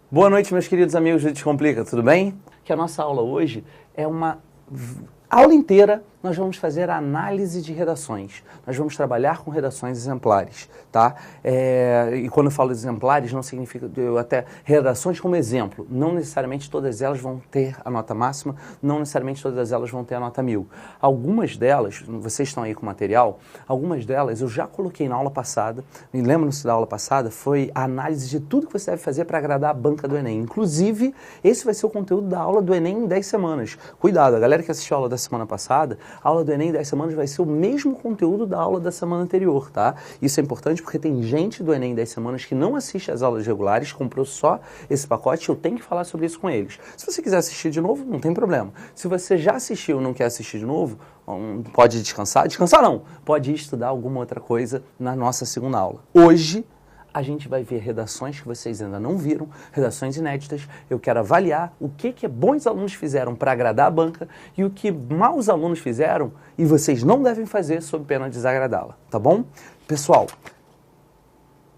Boa noite, meus queridos amigos do Descomplica, tudo bem? Que a nossa aula hoje é uma aula inteira. Nós vamos fazer análise de redações. Nós vamos trabalhar com redações exemplares, tá? E quando eu falo exemplares, não significa redações como exemplo. Não necessariamente todas elas vão ter a nota máxima, não necessariamente todas elas vão ter a nota 1000. Algumas delas, vocês estão aí com o material, algumas delas eu já coloquei na aula passada, me lembram-se da aula passada, foi a análise de tudo que você deve fazer para agradar a banca do Enem. Inclusive, esse vai ser o conteúdo da aula do Enem em 10 semanas. Cuidado, a galera que assistiu a aula da semana passada, a aula do Enem em 10 semanas vai ser o mesmo conteúdo da aula da semana anterior, tá? Isso é importante porque tem gente do Enem em 10 semanas que não assiste às aulas regulares, comprou só esse pacote, eu tenho que falar sobre isso com eles. Se você quiser assistir de novo, não tem problema. Se você já assistiu e não quer assistir de novo, pode descansar. Descansar não, pode estudar alguma outra coisa na nossa segunda aula. Hoje, a gente vai ver redações que vocês ainda não viram, redações inéditas. Eu quero avaliar o que bons alunos fizeram para agradar a banca e o que maus alunos fizeram e vocês não devem fazer sob pena de desagradá-la, tá bom? Pessoal,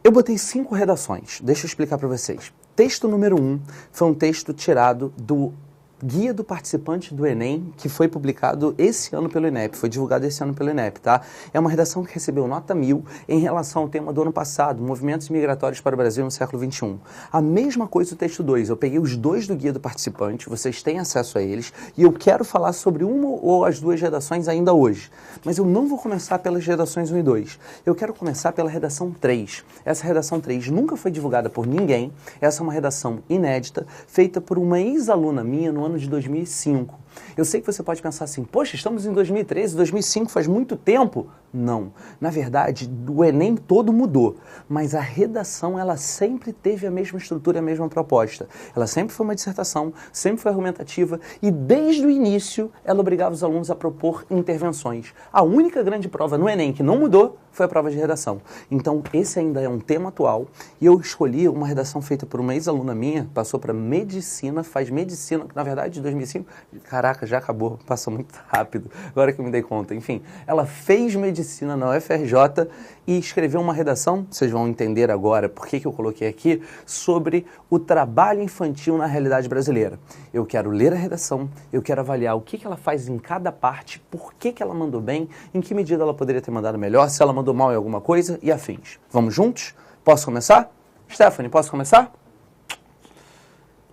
eu botei 5 redações, deixa eu explicar para vocês. Texto número 1 foi um texto tirado do Guia do Participante do Enem, que foi publicado esse ano pelo INEP, foi divulgado esse ano pelo INEP, tá? É uma redação que recebeu nota 1000 em relação ao tema do ano passado, Movimentos Migratórios para o Brasil no século XXI. A mesma coisa do texto 2, eu peguei os dois do Guia do Participante, vocês têm acesso a eles, e eu quero falar sobre uma ou as duas redações ainda hoje. Mas eu não vou começar pelas redações 1 e 2, eu quero começar pela redação 3. Essa redação 3 nunca foi divulgada por ninguém, essa é uma redação inédita, feita por uma ex-aluna minha no ano de 2005. Eu sei que você pode pensar assim, poxa, estamos em 2013, 2005 faz muito tempo. Não. Na verdade, o Enem todo mudou, mas a redação, ela sempre teve a mesma estrutura, a mesma proposta. Ela sempre foi uma dissertação, sempre foi argumentativa e desde o início ela obrigava os alunos a propor intervenções. A única grande prova no Enem que não mudou foi a prova de redação. Então, esse ainda é um tema atual e eu escolhi uma redação feita por uma ex-aluna minha, passou para medicina, faz medicina, na verdade, de 2005, caraca, já acabou, passou muito rápido, agora que eu me dei conta. Enfim, ela fez medicina na UFRJ e escreveu uma redação, vocês vão entender agora por que eu coloquei aqui, sobre o trabalho infantil na realidade brasileira. Eu quero ler a redação, eu quero avaliar o que ela faz em cada parte, por que ela mandou bem, em que medida ela poderia ter mandado melhor, se ela mandou mal em alguma coisa e afins. Vamos juntos? Posso começar? Stephanie, posso começar?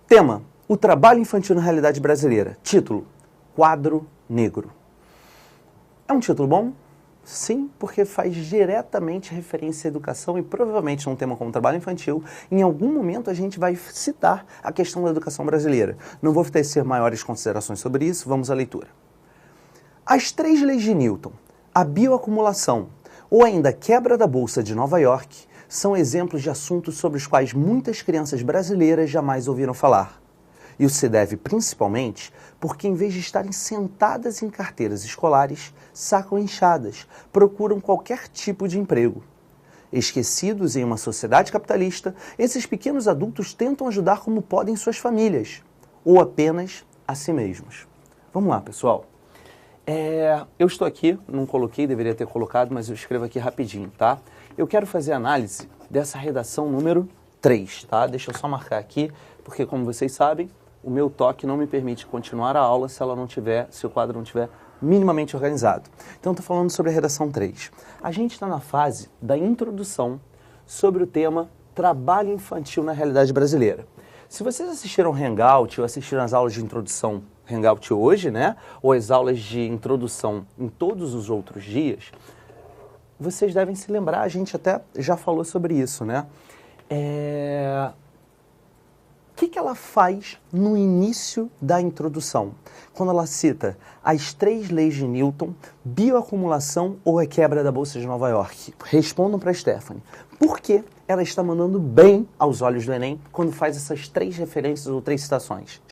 Tema: o trabalho infantil na realidade brasileira. Título: Quadro Negro. É um título bom? Sim, porque faz diretamente referência à educação e provavelmente num tema como trabalho infantil, em algum momento a gente vai citar a questão da educação brasileira. Não vou tecer maiores considerações sobre isso, vamos à leitura. As 3 leis de Newton, a bioacumulação ou ainda a quebra da Bolsa de Nova York são exemplos de assuntos sobre os quais muitas crianças brasileiras jamais ouviram falar. Isso se deve principalmente porque, em vez de estarem sentadas em carteiras escolares, sacam enxadas, procuram qualquer tipo de emprego. Esquecidos em uma sociedade capitalista, esses pequenos adultos tentam ajudar como podem suas famílias, ou apenas a si mesmos. Vamos lá, pessoal. Eu estou aqui, não coloquei, deveria ter colocado, mas eu escrevo aqui rapidinho, tá? Eu quero fazer análise dessa redação número 3, tá? Deixa eu só marcar aqui, porque como vocês sabem, o meu toque não me permite continuar a aula se o quadro não estiver minimamente organizado. Então, estou falando sobre a redação 3. A gente está na fase da introdução sobre o tema trabalho infantil na realidade brasileira. Se vocês assistiram Hangout ou assistiram as aulas de introdução Hangout hoje, né, ou as aulas de introdução em todos os outros dias, vocês devem se lembrar, a gente até já falou sobre isso, né? O que ela faz no início da introdução? Quando ela cita as 3 leis de Newton, bioacumulação ou a quebra da Bolsa de Nova York? Respondam para a Stephanie. Por que ela está mandando bem aos olhos do Enem quando faz essas 3 referências ou 3 citações?